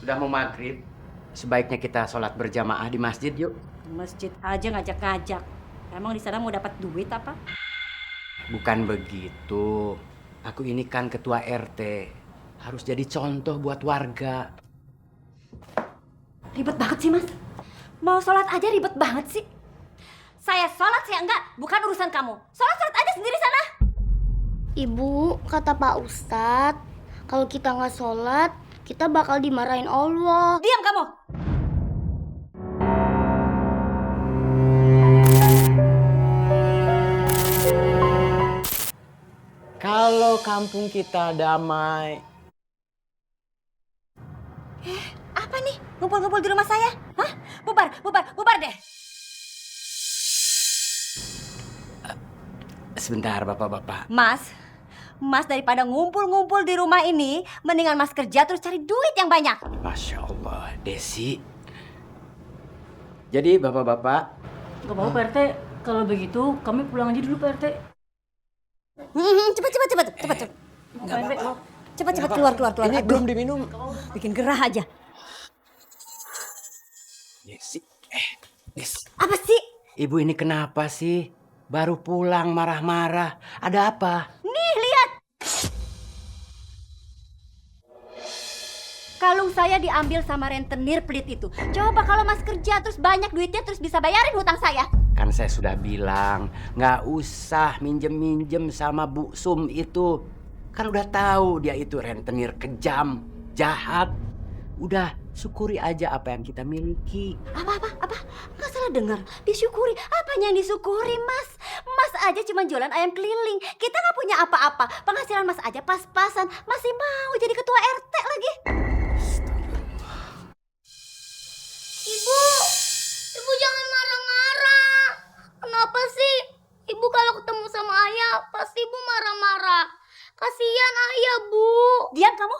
Udah mau maghrib, sebaiknya kita sholat berjamaah di masjid yuk. Masjid aja ngajak-ngajak. Emang di sana mau dapat duit apa? Bukan begitu. Aku ini kan ketua RT. Harus jadi contoh buat warga. Ribet banget sih, Mas. Mau sholat aja ribet banget sih. Saya sholat, saya enggak. Bukan urusan kamu. Sholat aja sendiri sana. Ibu, kata Pak Ustadz, kalau kita nggak sholat, kita bakal dimarahin Allah. Diam kamu. Kalau kampung kita damai. Apa nih? Ngumpul-ngumpul di rumah saya? Hah? Bubar deh. Sebentar bapak-bapak. Mas daripada ngumpul-ngumpul di rumah ini, mendingan Mas kerja terus cari duit yang banyak. Masya Allah, Desi. Jadi bapak-bapak. Gak apa-apa Pak RT, kalau begitu kami pulang aja dulu Pak RT. Cepet. Cepet keluar. Ini Aduh, belum diminum. bikin gerah aja. Desi, Des. Apa sih? Ibu ini kenapa sih? Baru pulang marah-marah. Ada apa? Nih, lihat. Kalung saya diambil sama rentenir pelit itu. Coba kalau Mas kerja terus banyak duitnya terus bisa bayarin hutang saya. Kan saya sudah bilang, nggak usah minjem-minjem sama Bu Sum itu. Kan udah tahu dia itu rentenir kejam, jahat. Udah, syukuri aja apa yang kita miliki. Apa? Nggak salah dengar. Disyukuri. Apanya yang disyukuri, Mas? Mas aja cuma jualan ayam keliling. Kita nggak punya apa-apa. Penghasilan Mas aja pas-pasan. Masih mau jadi ketua RT lagi. Ibu jangan marah-marah. Kenapa sih? Ibu kalau ketemu sama ayah, pasti ibu marah-marah. Kasihan ayah, Bu. Diam kamu.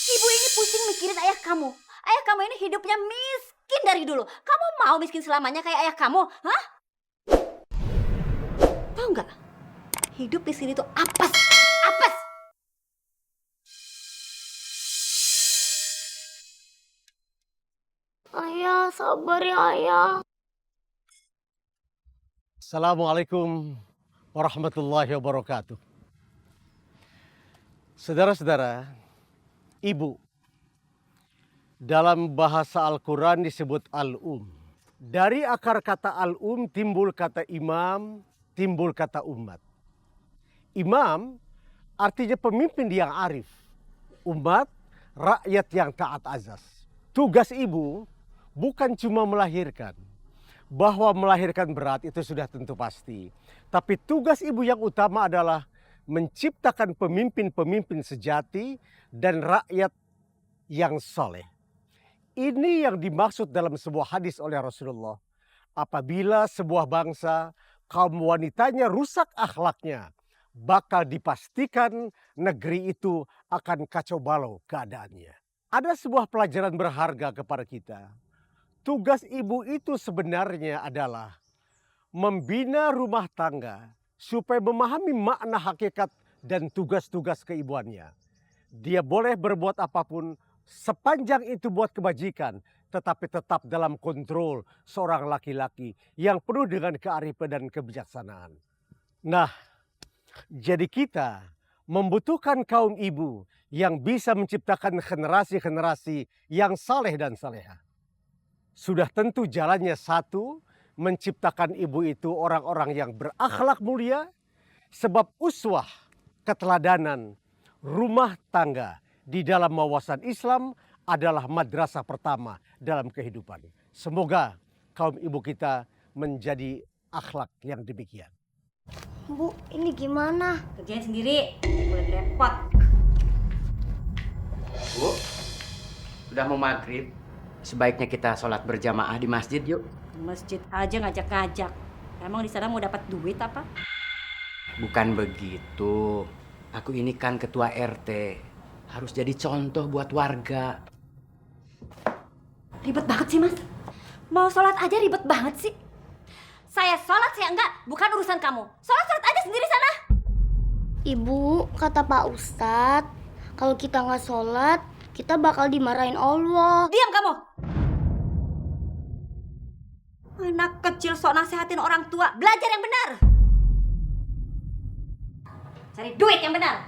Ibu ini pusing mikirin ayah kamu. Ayah kamu ini hidupnya miskin dari dulu. Kamu mau miskin selamanya kayak ayah kamu? Hah? Tahu nggak? Hidup miskin itu apes. Apes. Ayah, sabar ya ayah. Assalamualaikum warahmatullahi wabarakatuh. Saudara-saudara, ibu, dalam bahasa Al-Quran disebut al-um. Dari akar kata al-um timbul kata imam, timbul kata umat. Imam artinya pemimpin yang arif. Umat, rakyat yang taat azas. Tugas ibu bukan cuma melahirkan. Bahwa melahirkan berat itu sudah tentu pasti. Tapi tugas ibu yang utama adalah menciptakan pemimpin-pemimpin sejati dan rakyat yang soleh. Ini yang dimaksud dalam sebuah hadis oleh Rasulullah. Apabila sebuah bangsa kaum wanitanya rusak akhlaknya, bakal dipastikan negeri itu akan kacau balau keadaannya. Ada sebuah pelajaran berharga kepada kita. Tugas ibu itu sebenarnya adalah membina rumah tangga supaya memahami makna hakikat dan tugas-tugas keibuannya. Dia boleh berbuat apapun sepanjang itu buat kebajikan, tetapi tetap dalam kontrol seorang laki-laki yang penuh dengan kearifan dan kebijaksanaan. Nah, jadi kita membutuhkan kaum ibu yang bisa menciptakan generasi-generasi yang saleh dan saleha. Sudah tentu jalannya satu, menciptakan ibu itu orang-orang yang berakhlak mulia, sebab uswah, keteladanan, rumah tangga di dalam wawasan Islam adalah madrasah pertama dalam kehidupan. Semoga kaum ibu kita menjadi akhlak yang demikian. Bu, ini gimana? Kerjain sendiri. Boleh repot. Bu, udah mau maghrib, sebaiknya kita sholat berjamaah di masjid yuk. Masjid aja ngajak-ngajak. Emang di sana mau dapat duit apa? Bukan begitu. Aku ini kan ketua RT. Harus jadi contoh buat warga. Ribet banget sih, Mas. Mau sholat aja ribet banget sih. Saya sholat, saya enggak. Bukan urusan kamu. Sholat aja sendiri sana. Ibu, kata Pak Ustadz, Kalau kita nggak sholat, kita bakal dimarahin Allah. Diam kamu. Anak kecil sok nasehatin orang tua, belajar yang benar. Cari duit yang benar.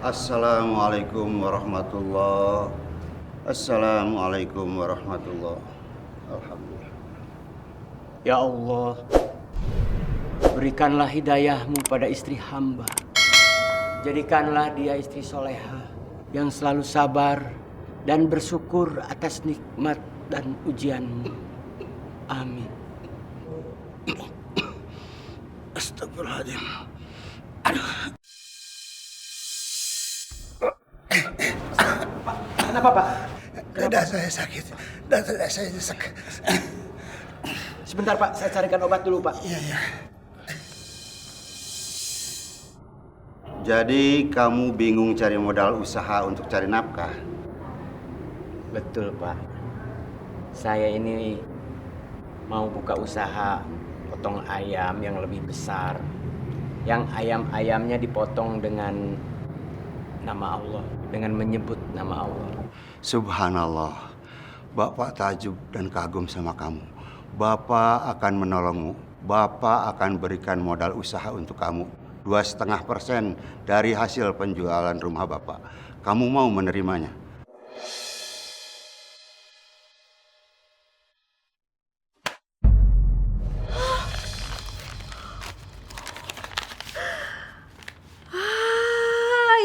Assalamualaikum warahmatullah. Assalamualaikum warahmatullah. Alhamdulillah. Ya Allah, berikanlah hidayahmu pada istri hamba. Jadikanlah dia istri soleha yang selalu sabar dan bersyukur atas nikmat dan ujianmu. Amin. Astagfirullahaladzim. Kenapa, Pak? Dada saya sakit. Dada saya sakit. Sebentar, Pak. Saya carikan obat dulu, Pak. Iya. Jadi kamu bingung cari modal usaha untuk cari nafkah? Betul, Pak. Saya ini mau buka usaha potong ayam yang lebih besar. Yang ayam-ayamnya dipotong dengan nama Allah, dengan menyebut nama Allah. Subhanallah. Bapak takjub dan kagum sama kamu. Bapak akan menolongmu. Bapak akan berikan modal usaha untuk kamu. 2,5% dari hasil penjualan rumah Bapak. Kamu mau menerimanya?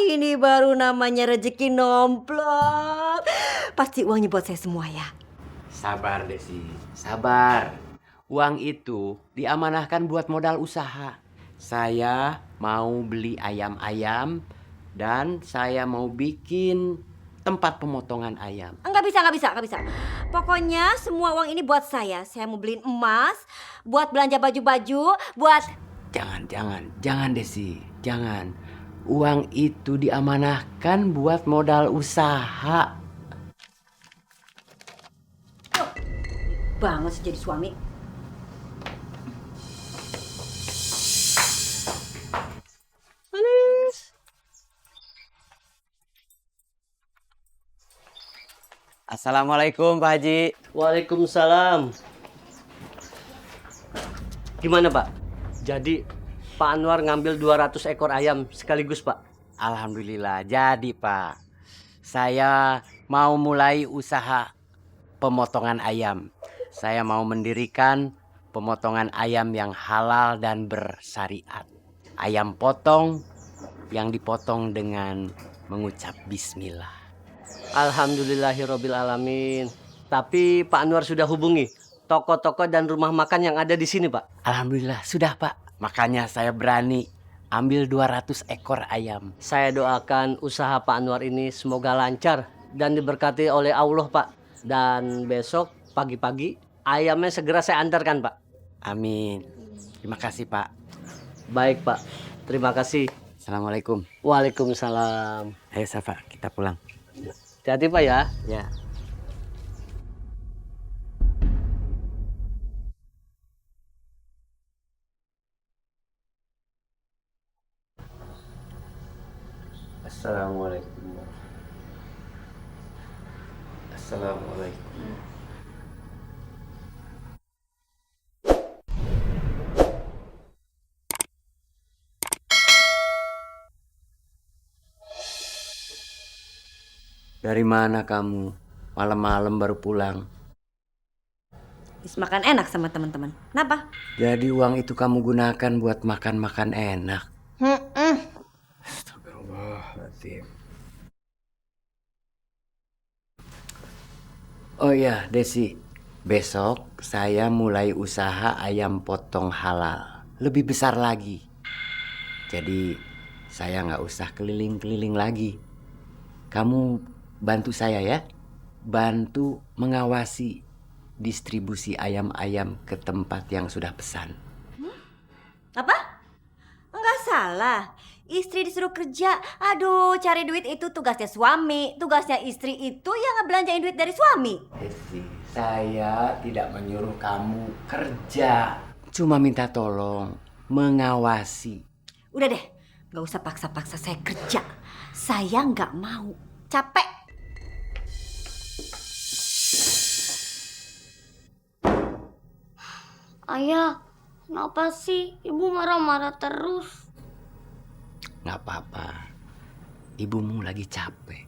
Ini baru namanya rezeki nomplok. Pasti uangnya buat saya semua ya. Sabar, Desi. Sabar. Uang itu diamanahkan buat modal usaha. Saya mau beli ayam-ayam dan saya mau bikin tempat pemotongan ayam. Enggak bisa. Pokoknya semua uang ini buat saya. Saya mau beliin emas, buat belanja baju-baju, buat... Jangan Desi. Jangan. Uang itu diamanahkan buat modal usaha. Banget sih jadi suami. Assalamualaikum Pak Haji. Waalaikumsalam. Gimana Pak? Jadi Pak Anwar ngambil 200 ekor ayam sekaligus Pak? Alhamdulillah jadi Pak. Saya mau mulai usaha pemotongan ayam. Saya mau mendirikan pemotongan ayam yang halal dan bersyariat. Ayam potong yang dipotong dengan mengucap bismillah. Alhamdulillahirabbil alamin. Tapi Pak Anwar sudah hubungi toko-toko dan rumah makan yang ada di sini Pak? Alhamdulillah sudah Pak. Makanya saya berani ambil 200 ekor ayam. Saya doakan usaha Pak Anwar ini semoga lancar dan diberkati oleh Allah Pak. Dan besok pagi-pagi ayamnya segera saya antarkan Pak. Amin. Terima kasih Pak. Baik Pak, terima kasih. Assalamualaikum. Waalaikumsalam. Ayo Safa, kita pulang. Hati-hati Pak ya. Ya. Assalamualaikum. Assalamualaikum. Dari mana kamu? Malam-malam baru pulang. Habis makan enak sama teman-teman. Kenapa? Jadi uang itu kamu gunakan buat makan-makan enak. Astagfirullahaladzim. Oh iya, Desi. Besok saya mulai usaha ayam potong halal. Lebih besar lagi. Jadi saya nggak usah keliling-keliling lagi. Kamu bantu saya ya. Bantu mengawasi distribusi ayam-ayam ke tempat yang sudah pesan. Apa? Enggak salah. Istri disuruh kerja. Aduh, cari duit itu tugasnya suami. Tugasnya istri itu yang ngebelanjain duit dari suami. Desi, saya tidak menyuruh kamu kerja. Cuma minta tolong mengawasi. Udah deh, nggak usah paksa-paksa saya kerja. Saya nggak mau, capek. Ayah, kenapa sih ibu marah-marah terus? Nggak apa-apa. Ibumu lagi capek.